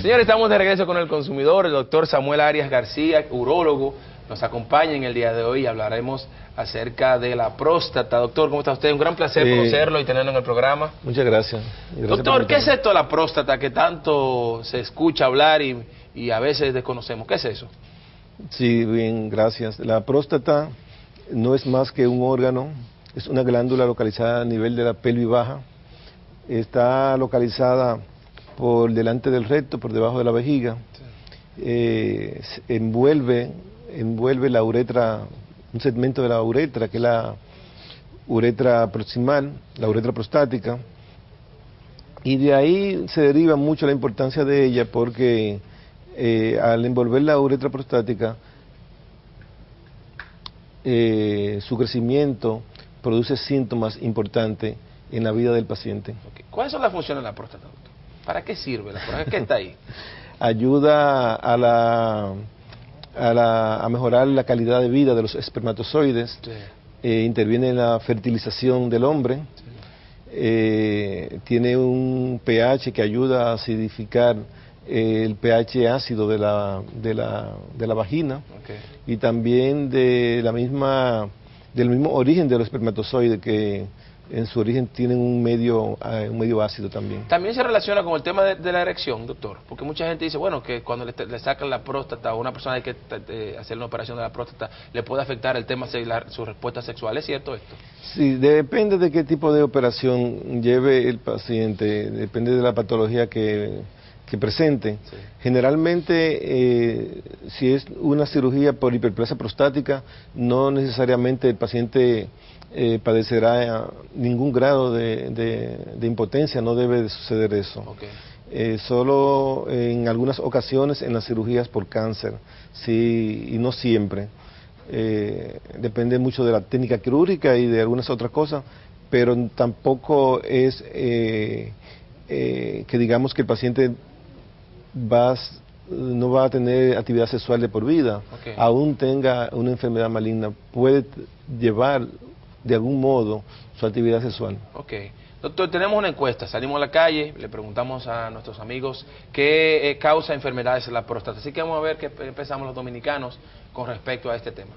Señores, estamos de regreso con el consumidor. El doctor Samuel Arias García, urólogo, nos acompaña en el día de hoy y hablaremos acerca de la próstata. Doctor, ¿cómo está usted? Un gran placer conocerlo y tenerlo en el programa. Muchas gracias. Doctor, ¿qué es esto de la próstata que tanto se escucha hablar y a veces desconocemos? ¿Qué es eso? Sí, bien, gracias. La próstata no es más que un órgano, es una glándula localizada a nivel de la pelvis baja. Está localizada por delante del recto, por debajo de la vejiga. Envuelve la uretra, un segmento de la uretra, que es la uretra proximal, la uretra prostática. Y de ahí se deriva mucho la importancia de ella, porque al envolver la uretra prostática, su crecimiento produce síntomas importantes en la vida del paciente. Okay. ¿Cuáles son las funciones de la próstata, doctor? ¿Para qué sirve la próstata? ¿Qué está ahí? Ayuda a mejorar la calidad de vida de los espermatozoides, sí. Interviene en la fertilización del hombre, sí. Tiene un pH que ayuda a acidificar el pH ácido de la vagina, okay. Y también del mismo origen de los espermatozoides, que en su origen tienen un medio ácido también. También se relaciona con el tema de la erección, doctor, porque mucha gente dice, bueno, que cuando le sacan la próstata a una persona hay que hacer una operación de la próstata, le puede afectar el tema de su respuesta sexual. ¿Es cierto esto? Sí, depende de qué tipo de operación lleve el paciente, depende de la patología que presente. Sí. Generalmente, si es una cirugía por hiperplasia prostática, no necesariamente el paciente padecerá ningún grado de impotencia, no debe de suceder eso. Okay. Solo en algunas ocasiones en las cirugías por cáncer, sí, y no siempre. Depende mucho de la técnica quirúrgica y de algunas otras cosas, pero tampoco es que digamos que el paciente no va a tener actividad sexual de por vida. Okay. Aún tenga una enfermedad maligna, puede llevar de algún modo su actividad sexual. Ok. Doctor, tenemos una encuesta, salimos a la calle, le preguntamos a nuestros amigos qué causa enfermedades en la próstata. Así que vamos a ver qué pensamos los dominicanos con respecto a este tema.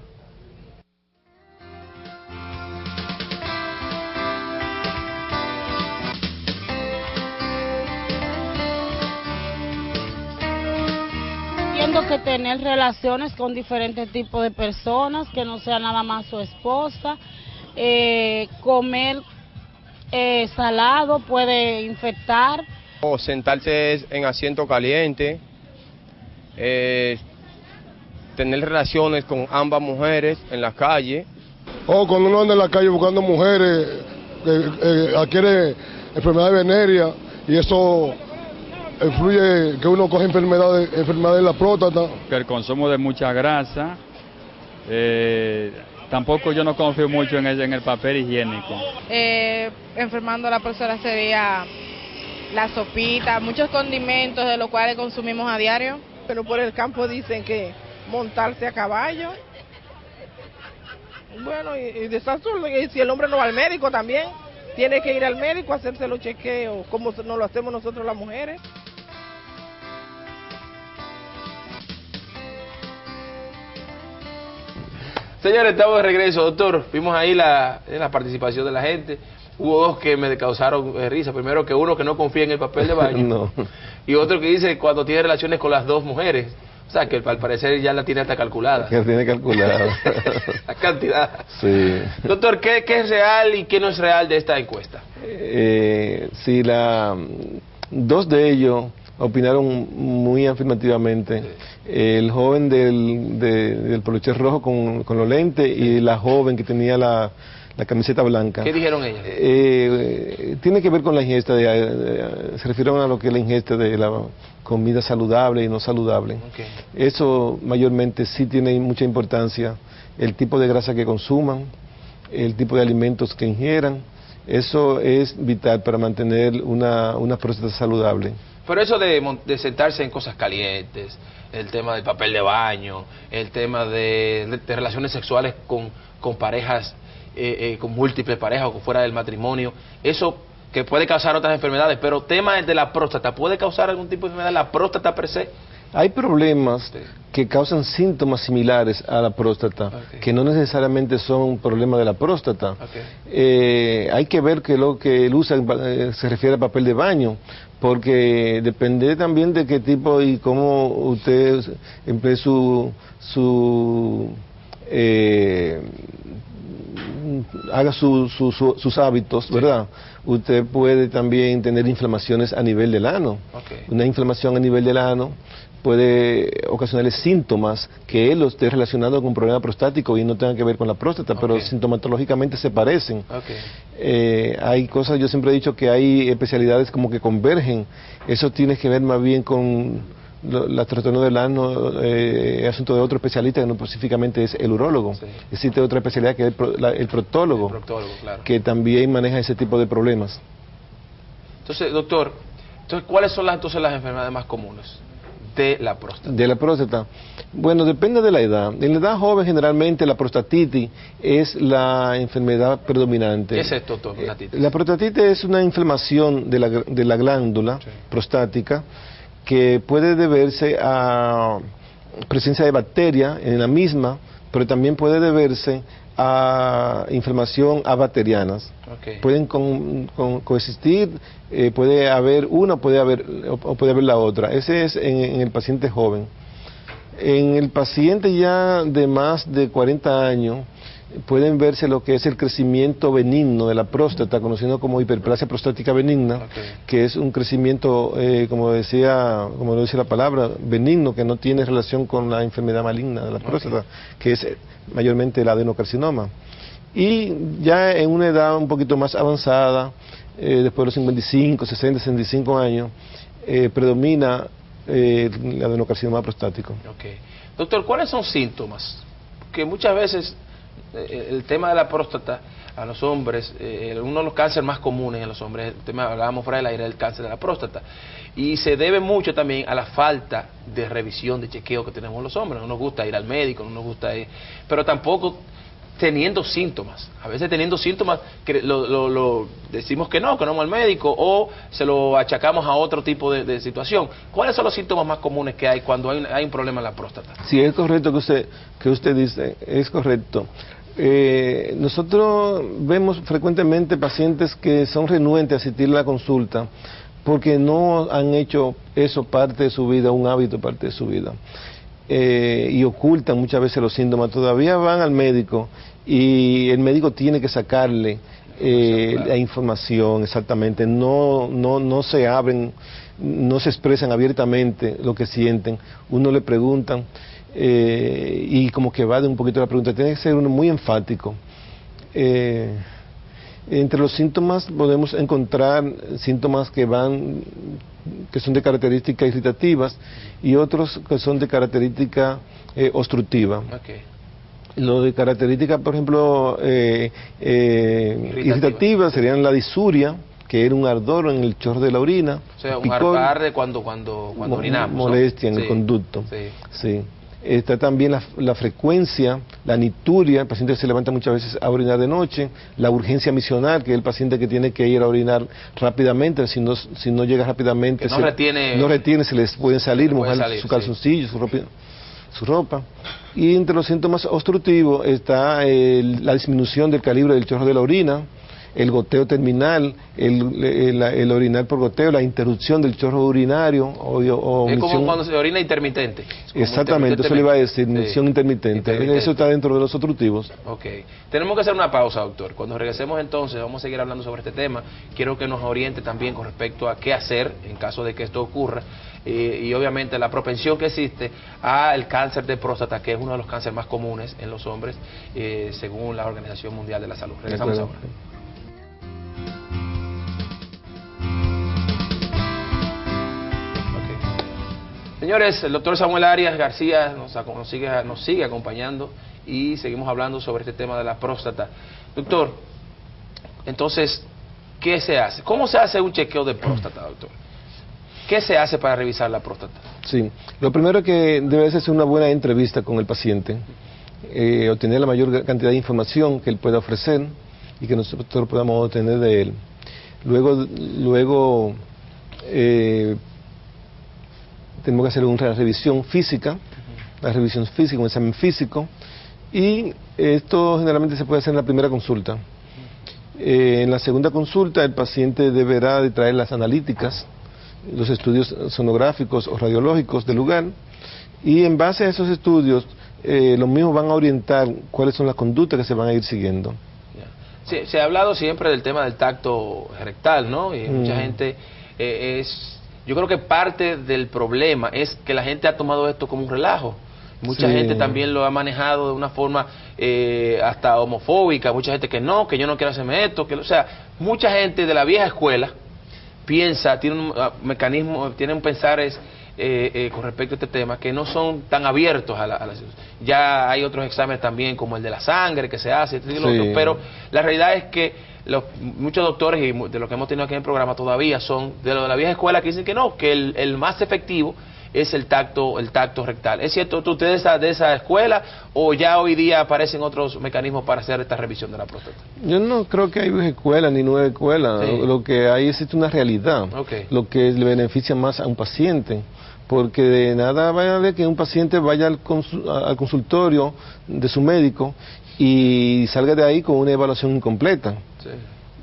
Entiendo que tener relaciones con diferentes tipos de personas, que no sea nada más su esposa, comer salado puede infectar. O sentarse en asiento caliente, tener relaciones con ambas mujeres en la calle. O cuando uno anda en la calle buscando mujeres, adquiere enfermedades venéreas y eso influye que uno coge enfermedades de la próstata. Que el consumo de mucha grasa, tampoco yo no confío mucho en el papel higiénico. Enfermando a la próstata sería la sopita, muchos condimentos de los cuales consumimos a diario. Pero por el campo dicen que montarse a caballo. Bueno, y si el hombre no va al médico también, tiene que ir al médico a hacerse los chequeos, como no lo hacemos nosotros las mujeres. Señores, estamos de regreso. Doctor, vimos ahí la participación de la gente. Hubo dos que me causaron risa. Primero, que uno que no confía en el papel de baño. No. Y otro que dice cuando tiene relaciones con las dos mujeres. O sea, que al parecer ya la tiene hasta calculada. Que tiene calculada. La cantidad. Sí. Doctor, ¿qué es real y qué no es real de esta encuesta? Sí, dos de ellos opinaron muy afirmativamente. Sí. El joven del poloché rojo con los lentes, sí. Y la joven que tenía la camiseta blanca. ¿Qué dijeron ellas? Tiene que ver con la ingesta, se refirieron a lo que es la ingesta de la comida saludable y no saludable. Okay. Eso mayormente sí tiene mucha importancia, el tipo de grasa que consuman, el tipo de alimentos que ingieran, eso es vital para mantener una próstata saludable. Pero eso de sentarse en cosas calientes, el tema del papel de baño, el tema de relaciones sexuales con parejas, con múltiples parejas o fuera del matrimonio, eso que puede causar otras enfermedades, pero tema de la próstata, ¿puede causar algún tipo de enfermedad la próstata per se? Hay problemas que causan síntomas similares a la próstata, que no necesariamente son problemas de la próstata. Hay que ver que lo que él usa se refiere a papel de baño, porque depende también de qué tipo y cómo usted emplee haga sus hábitos, ¿verdad? Usted puede también tener inflamaciones a nivel del ano. Una inflamación a nivel del ano puede ocasionarle síntomas que él lo esté relacionado con un problema prostático y no tenga que ver con la próstata, pero sintomatológicamente se parecen. Hay cosas, yo siempre he dicho que hay especialidades como que convergen. Eso tiene que ver más bien con la trastorno del ano, es asunto de otro especialista que no específicamente es el urólogo. Existe otra especialidad que es el proctólogo, claro, que también maneja ese tipo de problemas. Entonces, doctor, ¿cuáles son las enfermedades más comunes de la próstata? De la próstata. Bueno, depende de la edad. En la edad joven, generalmente, la prostatitis es la enfermedad predominante. ¿Qué es esto, doctor? La prostatitis es una inflamación de la glándula prostática que puede deberse a presencia de bacteria en la misma, pero también puede deberse a inflamación abacterianas. Pueden coexistir, puede haber una, puede haber la otra. Ese es en el paciente joven. En el paciente ya de más de 40 años, pueden verse lo que es el crecimiento benigno de la próstata, conocido como hiperplasia prostática benigna, que es un crecimiento, como lo dice la palabra, benigno, que no tiene relación con la enfermedad maligna de la próstata, que es mayormente el adenocarcinoma. Y ya en una edad un poquito más avanzada, después de los 55, 60, 65 años, predomina el adenocarcinoma prostático. Doctor, ¿cuáles son síntomas? Que muchas veces el tema de la próstata a los hombres, uno de los cánceres más comunes en los hombres, el tema, hablábamos fuera del aire, el cáncer de la próstata, y se debe mucho también a la falta de revisión, de chequeo que tenemos los hombres. No nos gusta ir al médico, no nos gusta ir, pero tampoco teniendo síntomas. A veces teniendo síntomas que decimos que no vamos al médico, o se lo achacamos a otro tipo de situación. ¿Cuáles son los síntomas más comunes que hay cuando hay un problema en la próstata? Sí, es correcto que usted dice, es correcto. Nosotros vemos frecuentemente pacientes que son renuentes a asistir a la consulta porque no han hecho eso parte de su vida, un hábito parte de su vida. Y ocultan muchas veces los síntomas, todavía van al médico y el médico tiene que sacarle la información exactamente, no se abren, no se expresan abiertamente lo que sienten, uno le preguntan y como que va de un poquito la pregunta, tiene que ser uno muy enfático. Entre los síntomas podemos encontrar síntomas que son de características irritativas y otros que son de característica obstructiva. Lo de características, por ejemplo, irritativas serían la disuria, que era un ardor en el chorro de la orina. O sea, un arde cuando orinamos. Molestia en el conducto. Sí. Está también la frecuencia, la nituria, el paciente se levanta muchas veces a orinar de noche, la urgencia misional, que es el paciente que tiene que ir a orinar rápidamente, si no llega rápidamente, no retiene, se les pueden salir, mojar su calzoncillo, su ropa. Y entre los síntomas obstructivos está la disminución del calibre del chorro de la orina, el goteo terminal, el orinar por goteo, la interrupción del chorro urinario o es como cuando se orina intermitente. Exactamente, eso le iba a decir, misión intermitente. Eso está dentro de los obstructivos. Tenemos que hacer una pausa, doctor. Cuando regresemos entonces vamos a seguir hablando sobre este tema. Quiero que nos oriente también con respecto a qué hacer en caso de que esto ocurra y obviamente la propensión que existe al cáncer de próstata, que es uno de los cánceres más comunes en los hombres según la Organización Mundial de la Salud. Regresamos ahora. Señores, el doctor Samuel Arias García nos sigue acompañando y seguimos hablando sobre este tema de la próstata. Doctor, entonces, ¿qué se hace? ¿Cómo se hace un chequeo de próstata, doctor? ¿Qué se hace para revisar la próstata? Sí, lo primero que debe hacerse es una buena entrevista con el paciente, obtener la mayor cantidad de información que él pueda ofrecer y que nosotros podamos obtener de él. Luego tenemos que hacer una revisión física, un examen físico, y esto generalmente se puede hacer en la primera consulta. En la segunda consulta el paciente deberá de traer las analíticas, los estudios sonográficos o radiológicos del lugar, y en base a esos estudios los mismos van a orientar cuáles son las conductas que se van a ir siguiendo. Sí, se ha hablado siempre del tema del tacto rectal, ¿no? Y mucha gente yo creo que parte del problema es que la gente ha tomado esto como un relajo. Mucha gente también lo ha manejado de una forma hasta homofóbica, mucha gente que yo no quiero hacerme esto, o sea, mucha gente de la vieja escuela piensa, tiene un mecanismo, tiene un pensares con respecto a este tema que no son tan abiertos a la ya hay otros exámenes también como el de la sangre que se hace, pero la realidad es que muchos doctores y de los que hemos tenido aquí en el programa todavía son de lo de la vieja escuela que dicen que no, que el más efectivo es el tacto rectal. ¿Es cierto tú de esa escuela o ya hoy día aparecen otros mecanismos para hacer esta revisión de la próstata? Yo no creo que hay vieja escuela ni nueva escuela. Lo que hay existe una realidad, lo que le beneficia más a un paciente. Porque de nada vale que un paciente vaya al consultorio de su médico y salga de ahí con una evaluación incompleta.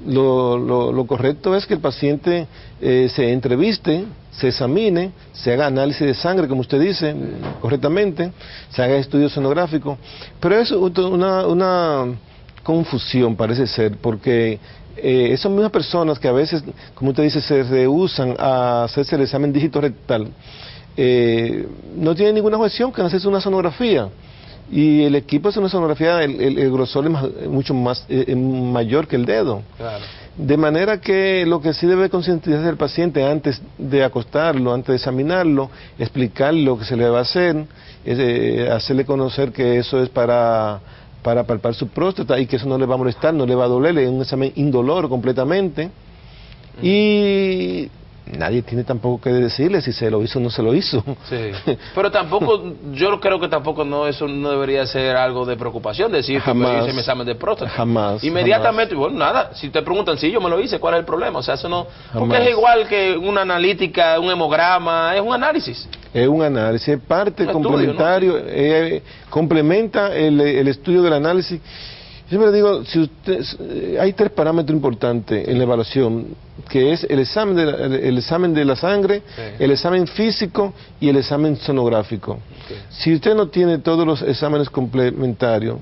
Lo correcto es que el paciente se entreviste, se examine, se haga análisis de sangre, como usted dice, correctamente, se haga estudio sonográfico, pero es una confusión, parece ser, porque esas mismas personas que a veces, como usted dice, se rehusan a hacerse el examen dígito rectal, no tienen ninguna objeción que hacerse una sonografía. Y el equipo hace una sonografía, el grosor es mucho más mayor que el dedo. Claro. De manera que lo que sí debe concientizarse el paciente antes de acostarlo, antes de examinarlo, explicarle lo que se le va a hacer, hacerle conocer que eso es para palpar su próstata y que eso no le va a molestar, no le va a doler, es un examen indoloro completamente. Y nadie tiene tampoco que decirle si se lo hizo o no se lo hizo. Sí. Pero tampoco, yo creo que tampoco eso no debería ser algo de preocupación, decir que me hice mi examen de próstata. Jamás. Inmediatamente, bueno, nada, si te preguntan si yo me lo hice, ¿cuál es el problema? O sea, eso no, porque es igual que una analítica, un hemograma, es un análisis. Es un análisis, es parte complementario, ¿no? Complementa el estudio del análisis. Yo me digo, si hay tres parámetros importantes en la evaluación, que es el examen de la sangre, el examen físico y el examen sonográfico. Si usted no tiene todos los exámenes complementarios,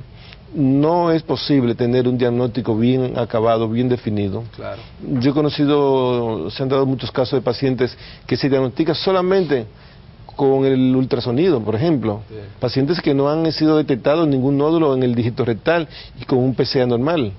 no es posible tener un diagnóstico bien acabado, bien definido. Claro. Yo he conocido, se han dado muchos casos de pacientes que se diagnostican solamente con el ultrasonido, por ejemplo, pacientes que no han sido detectados ningún nódulo en el dígito rectal y con un PSA normal,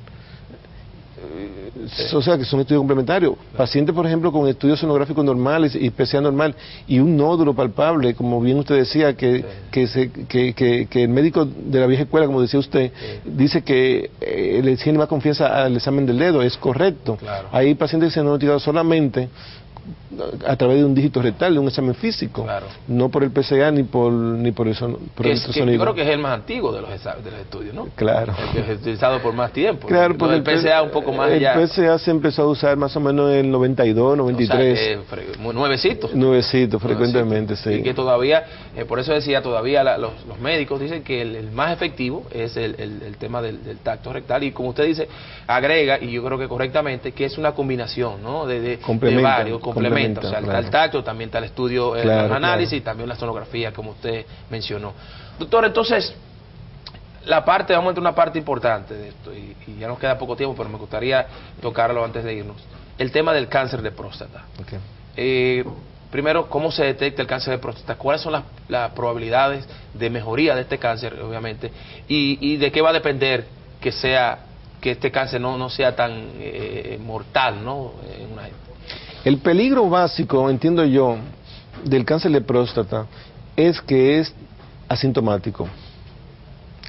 o sea que son estudios complementarios. Pacientes, por ejemplo, con estudios sonográficos normales y PSA normal y un nódulo palpable, como bien usted decía, que el médico de la vieja escuela, como decía usted, dice que le tiene más confianza al examen del dedo, es correcto. Claro. Hay pacientes que se han diagnosticado solamente a través de un dígito rectal, de un examen físico, no por el PSA ni por el ultrasonido. Yo creo que es el más antiguo de los estudios, ¿no? Claro. El que es utilizado por más tiempo. Claro, porque el PSA un poco más allá. El PSA se empezó a usar más o menos en el 92, 93. O sea, nuevecitos. Nuevecitos, frecuentemente, sí. Y que todavía, por eso decía, todavía los médicos dicen que el más efectivo es el tema del tacto rectal, y como usted dice, agrega, y yo creo que correctamente, que es una combinación, ¿no? De varios complementa, o sea, está el tacto, también está el estudio, el análisis, y también la sonografía, como usted mencionó. Doctor, entonces, vamos a entrar una parte importante de esto, y ya nos queda poco tiempo, pero me gustaría tocarlo antes de irnos. El tema del cáncer de próstata. Primero, ¿cómo se detecta el cáncer de próstata? ¿Cuáles son las probabilidades de mejoría de este cáncer, obviamente? ¿Y de qué va a depender que este cáncer no sea tan mortal, ¿no? En una gente. El peligro básico, entiendo yo, del cáncer de próstata es que es asintomático.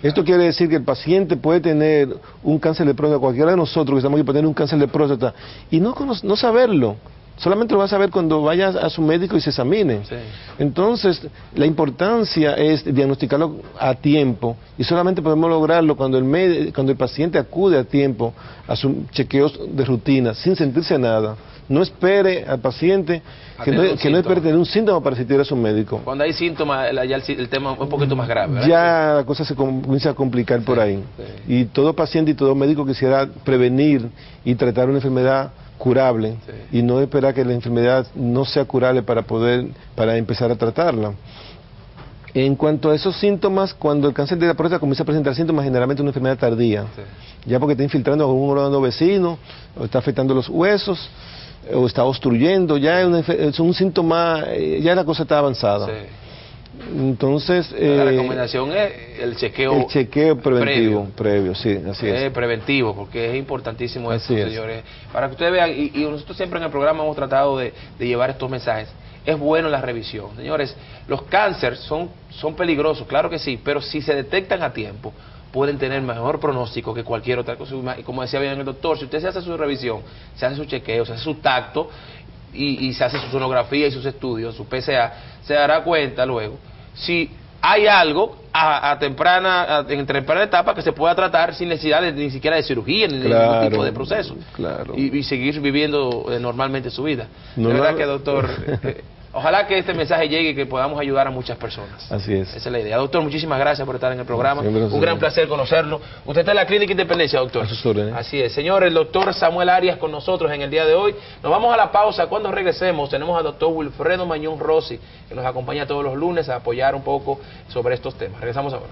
Esto quiere decir que el paciente puede tener un cáncer de próstata, cualquiera de nosotros que estamos aquí puede tener un cáncer de próstata y no saberlo. Solamente lo va a saber cuando vaya a su médico y se examine. Sí. Entonces, la importancia es diagnosticarlo a tiempo y solamente podemos lograrlo cuando el paciente acude a tiempo a sus chequeos de rutina, sin sentirse nada. No espere al paciente que no espere tener un síntoma para asistir a su médico. Cuando hay síntomas, ya el tema es un poquito más grave, ¿verdad? Ya la cosa se comienza a complicar por ahí. Sí. Y todo paciente y todo médico quisiera prevenir y tratar una enfermedad curable y no esperar que la enfermedad no sea curable para empezar a tratarla. En cuanto a esos síntomas, cuando el cáncer de la próstata comienza a presentar síntomas, generalmente es una enfermedad tardía, ya porque está infiltrando a un órgano vecino, o está afectando los huesos, o está obstruyendo, ya es un síntoma, ya la cosa está avanzada. Sí. Entonces, la recomendación es el chequeo previo, sí, así es. Preventivo, porque es importantísimo eso, Así es. señores. Para que ustedes vean, y nosotros siempre en el programa hemos tratado de llevar estos mensajes, es bueno la revisión. Señores, los cánceres son peligrosos, claro que sí, pero si se detectan a tiempo, pueden tener mejor pronóstico que cualquier otra cosa. Y como decía bien el doctor, si usted se hace su revisión, se hace su chequeo, se hace su tacto, y se hace su sonografía y sus estudios, su PSA, se dará cuenta luego si hay algo en temprana etapa que se pueda tratar sin necesidad ni siquiera de cirugía ni de ningún tipo de proceso, y seguir viviendo normalmente su vida. De verdad que, doctor, ojalá que este mensaje llegue y que podamos ayudar a muchas personas. Así es. Esa es la idea. Doctor, muchísimas gracias por estar en el programa. Un gran placer conocerlo. Usted está en la Clínica Independencia, doctor. A sus órdenes. Así es. Señor, el doctor Samuel Arias con nosotros en el día de hoy. Nos vamos a la pausa. Cuando regresemos tenemos al doctor Wilfredo Mañón Rossi, que nos acompaña todos los lunes a apoyar un poco sobre estos temas. Regresamos ahora.